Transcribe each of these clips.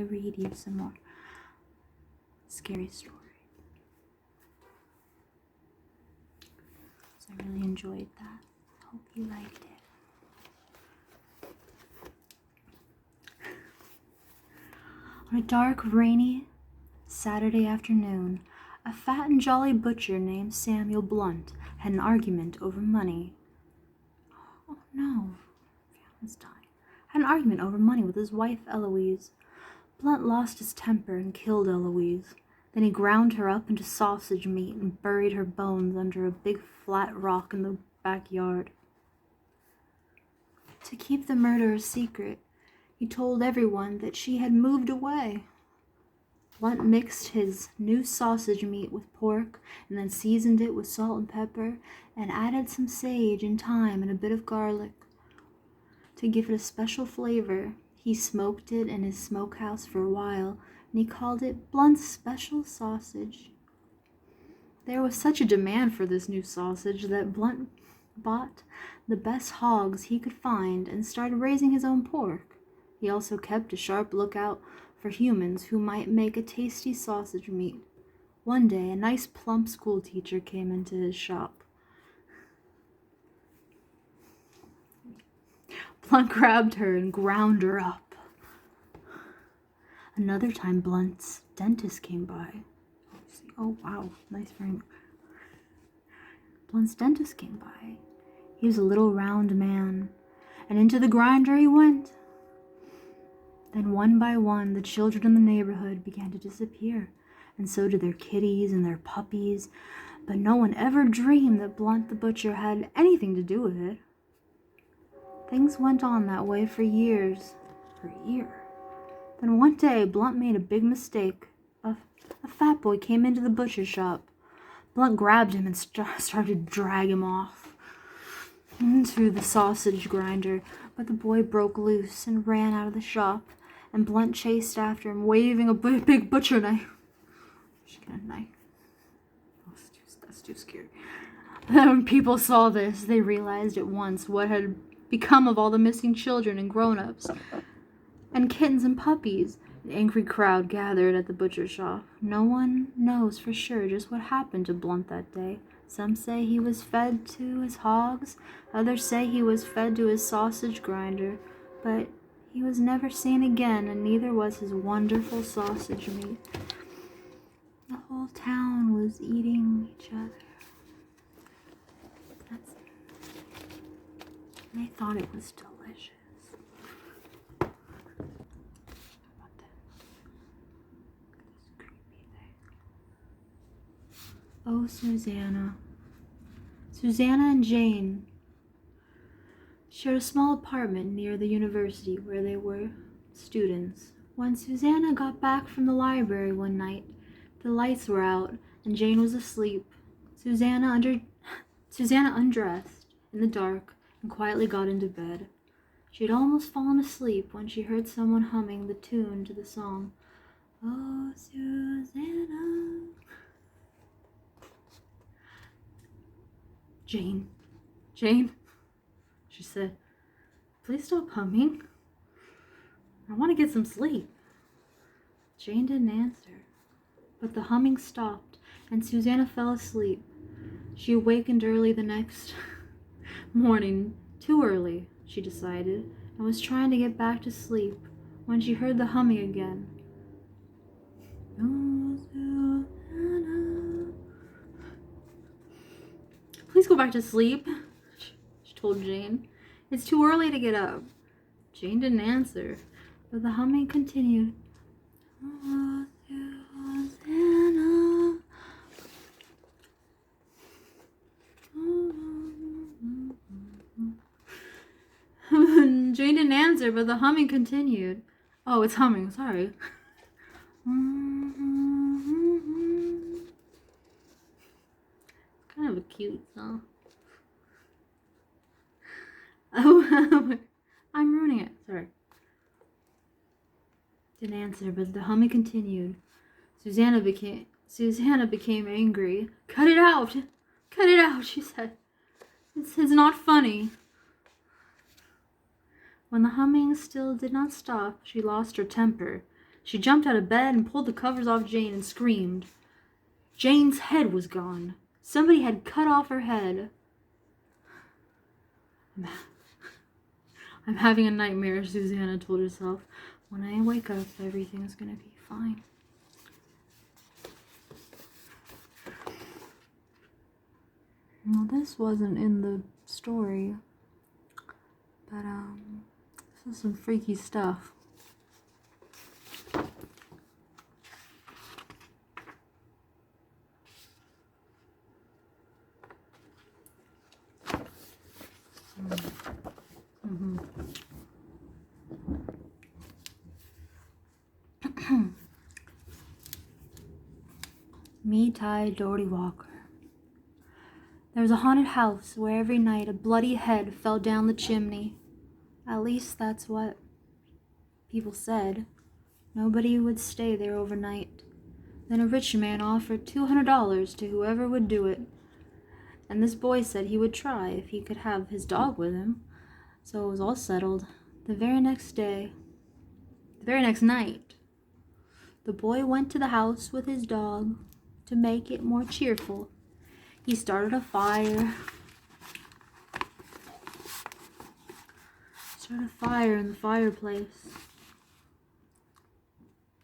to read you some more scary stories. So I really enjoyed that. Hope you liked it. On a dark, rainy Saturday afternoon, a fat and jolly butcher named Samuel Blunt had an argument over money. Oh no, Fallon's dying. Had an argument over money with his wife Eloise. Blunt lost his temper and killed Eloise. Then he ground her up into sausage meat and buried her bones under a big flat rock in the backyard. To keep the murder a secret, he told everyone that she had moved away. Blunt mixed his new sausage meat with pork and then seasoned it with salt and pepper and added some sage and thyme and a bit of garlic. To give it a special flavor, he smoked it in his smokehouse for a while, and he called it Blunt's Special Sausage. There was such a demand for this new sausage that Blunt bought the best hogs he could find and started raising his own pork. He also kept a sharp lookout for humans who might make a tasty sausage meat. One day, a nice plump schoolteacher came into his shop. Blunt grabbed her and ground her up. Another time, Blunt's dentist came by. Oh, wow, nice frame. Blunt's dentist came by. He was a little round man, and into the grinder he went. Then one by one, the children in the neighborhood began to disappear, and so did their kitties and their puppies, but no one ever dreamed that Blunt the butcher had anything to do with it. Things went on that way for years. Then one day, Blunt made a big mistake. A fat boy came into the butcher shop. Blunt grabbed him and started to drag him off into the sausage grinder, but the boy broke loose and ran out of the shop, and Blunt chased after him, waving a big butcher knife. She got a knife. Oh, that's too scary. When people saw this, they realized at once what had become of all the missing children and grown-ups, and kittens and puppies. An angry crowd gathered at the butcher shop. No one knows for sure just what happened to Blunt that day. Some say he was fed to his hogs, others say he was fed to his sausage grinder, but he was never seen again, and neither was his wonderful sausage meat. The whole town was eating each other. They thought it was delicious. Oh, Susanna. Susanna and Jane shared a small apartment near the university where they were students. When Susanna got back from the library one night, the lights were out and Jane was asleep. Susanna undressed in the dark and quietly got into bed. She had almost fallen asleep when she heard someone humming the tune to the song. Oh, Susanna. Jane, she said, please stop humming. I want to get some sleep. Jane didn't answer, but the humming stopped and Susanna fell asleep. She awakened early the next morning, too early, she decided, and was trying to get back to sleep when she heard the humming again. Oh, Susanna. Please go back to sleep, she told Jane. It's too early to get up. Jane didn't answer, but the humming continued. Oh, Susanna. Jane didn't answer, but the humming continued. Oh, it's humming, sorry. Kind of a cute song. Oh, I'm ruining it, sorry. Didn't answer, but the humming continued. Susanna became angry. Cut it out, she said. It's not funny. When the humming still did not stop, she lost her temper. She jumped out of bed and pulled the covers off Jane and screamed. Jane's head was gone. Somebody had cut off her head. I'm having a nightmare, Susanna told herself. When I wake up, everything's gonna be fine. Well, this wasn't in the story, but this is some freaky stuff. Meetai Dory Walker. There was a haunted house where every night a bloody head fell down the chimney. At least that's what people said. Nobody would stay there overnight. Then a rich man offered $200 to whoever would do it. And this boy said he would try if he could have his dog with him. So it was all settled. The very next night, the boy went to the house with his dog to make it more cheerful. He started a fire. In the fireplace.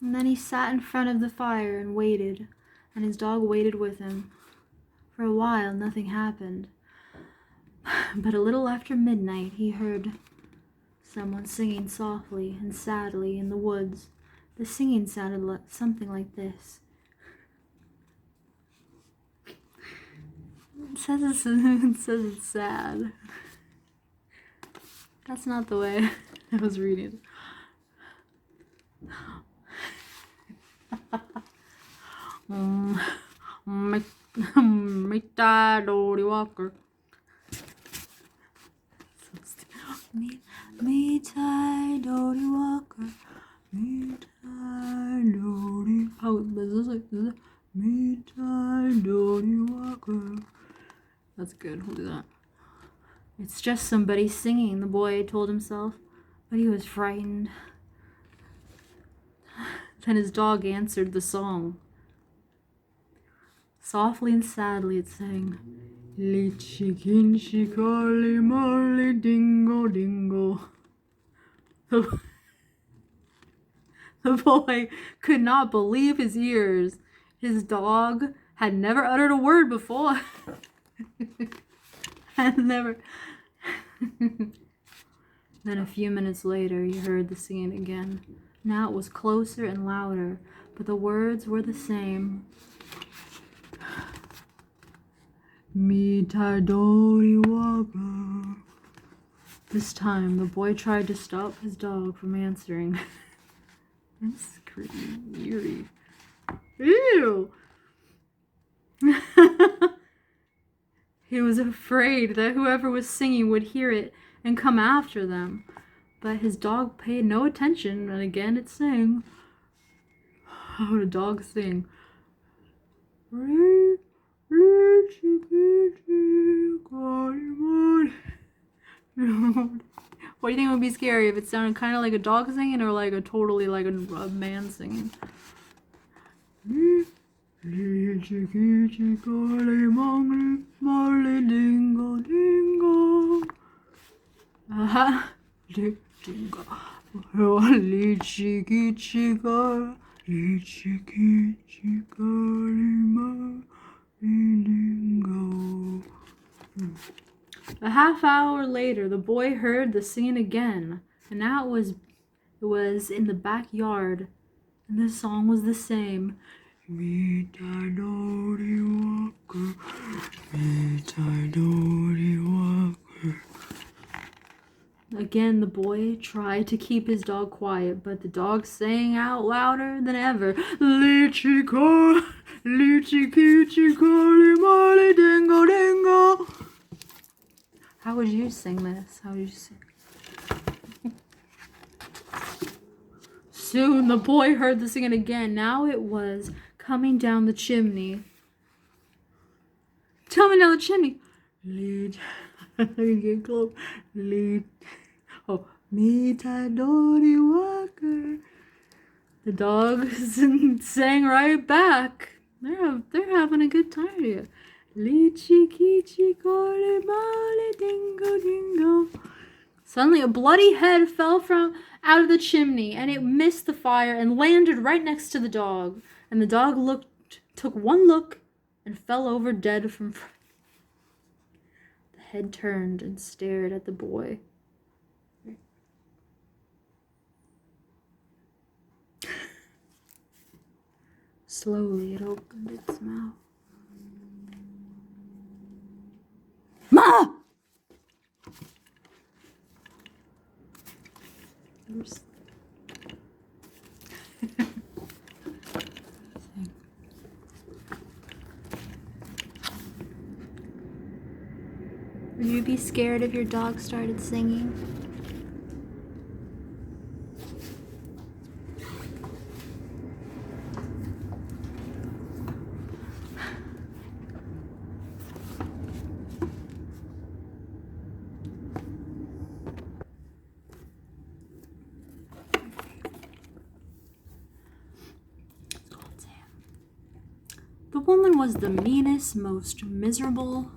And then he sat in front of the fire and waited, and his dog waited with him. For a while, nothing happened. But a little after midnight, he heard someone singing softly and sadly in the woods. The singing sounded something like this. It says it's sad. That's not the way I was reading it. Meetai Dory Walker. Meetai Dory Walker. Meetai Dory. How is this? Meetai Dory Walker. That's good. We'll do that. It's just somebody singing, the boy told himself, but he was frightened. Then his dog answered the song. Softly and sadly it sang, Litchi kinchi kali molly dingo dingo. The boy could not believe his ears. His dog had never uttered a word before. Then a few minutes later, he heard the singing again. Now it was closer and louder, but the words were the same. Meetai Dory Walker. This time, the boy tried to stop his dog from answering. That's creepy, eerie. Ew! He was afraid that whoever was singing would hear it and come after them. But his dog paid no attention, and again it sang. How would a dog sing? What do you think would be scary? If it sounded kind of like a dog singing or like a totally like a man singing? A half hour later, the boy heard the singing again, and now it was in the backyard, and the song was the same. Meetai Dory Walker, Meetai Dory Walker. Again, the boy tried to keep his dog quiet, but the dog sang out louder than ever. Litchi kichi koli molly dingo dingo. How would you sing this? How would you sing? Soon the boy heard the singing again. Now it was coming down the chimney. Coming down the chimney. Lead. Get close. Lead. Oh, Meetai Dory Walker. The dog sang right back. They're having a good time here. Lichi kichi kore male dingo dingo. Suddenly a bloody head fell from out of the chimney, and it missed the fire and landed right next to the dog. And the dog took one look, and fell over dead from fright. The head turned and stared at the boy. Slowly it opened its mouth. Ma! Would you be scared if your dog started singing? The woman was the meanest, most miserable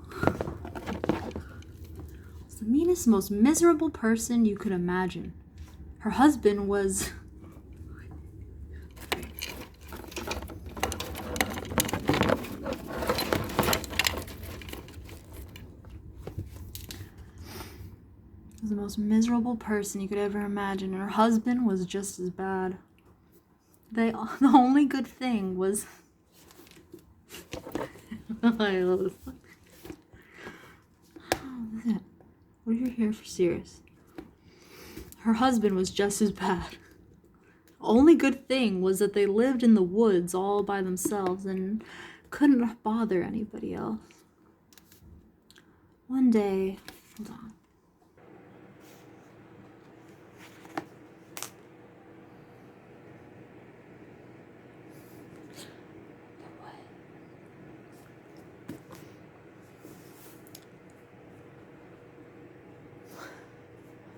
person you could imagine. Her husband was the most miserable person you could ever imagine, and her husband was just as bad. The only good thing was what are you here for? Serious? Her husband was just as bad. The only good thing was that they lived in the woods all by themselves and couldn't bother anybody else. One day, hold on.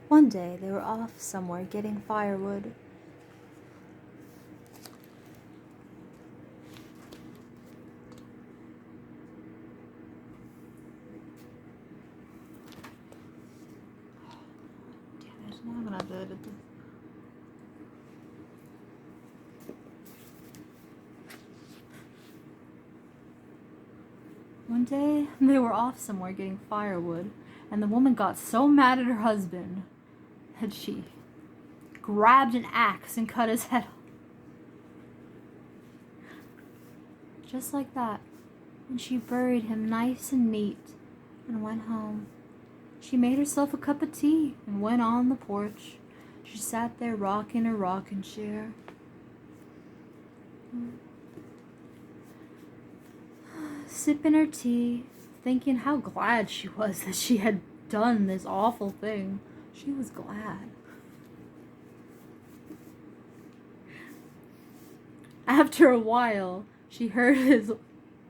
One day, they were off somewhere getting firewood. One day, they were off somewhere getting firewood, and the woman got so mad at her husband that she grabbed an axe and cut his head off. Just like that. And she buried him nice and neat and went home. She made herself a cup of tea and went on the porch. She sat there rocking her rocking chair. Sipping her tea, thinking how glad she was that she had done this awful thing. She was glad. After a while, she heard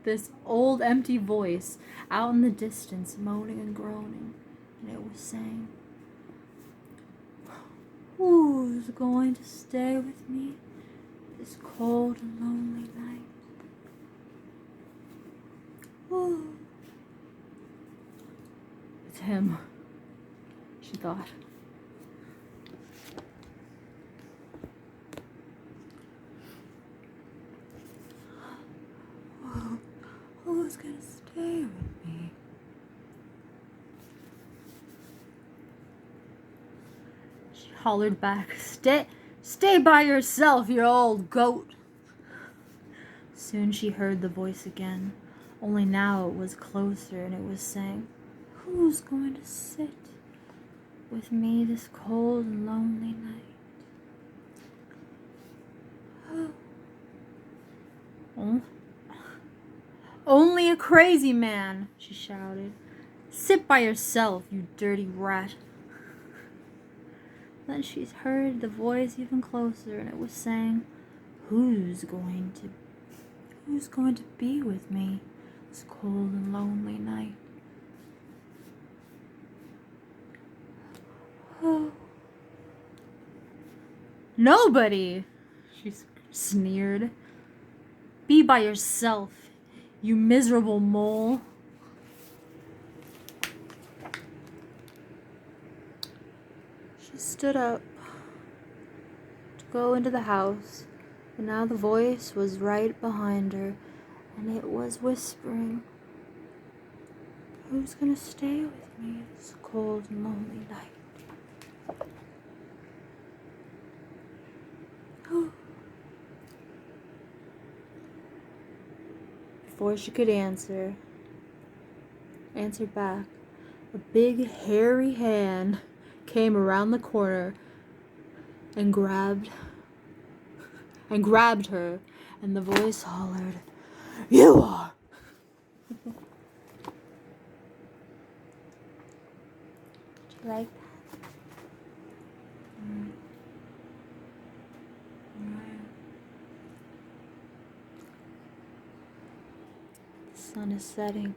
this old empty voice out in the distance moaning and groaning, and it was saying, "Who's going to stay with me this cold and lonely night?" Oh. It's him, she thought. Who's gonna stay with me? She hollered back, Stay by yourself, you old goat." Soon she heard the voice again, only now it was closer, and it was saying, "Who's going to sit with me this cold and lonely night?" Oh. "Only a crazy man," she shouted. "Sit by yourself, you dirty rat." Then she heard the voice even closer, and it was saying, Who's going to be with me this cold and lonely night?" Oh. "Nobody," she screamed. sneered. Be by yourself, you miserable mole. She stood up to go into the house, and now the voice was right behind her, and it was whispering, "Who's gonna stay with me this cold and lonely night?" Before she could answer back, a big hairy hand came around the corner and grabbed her, and the voice hollered, "You are!" Did you like that? The sun is setting.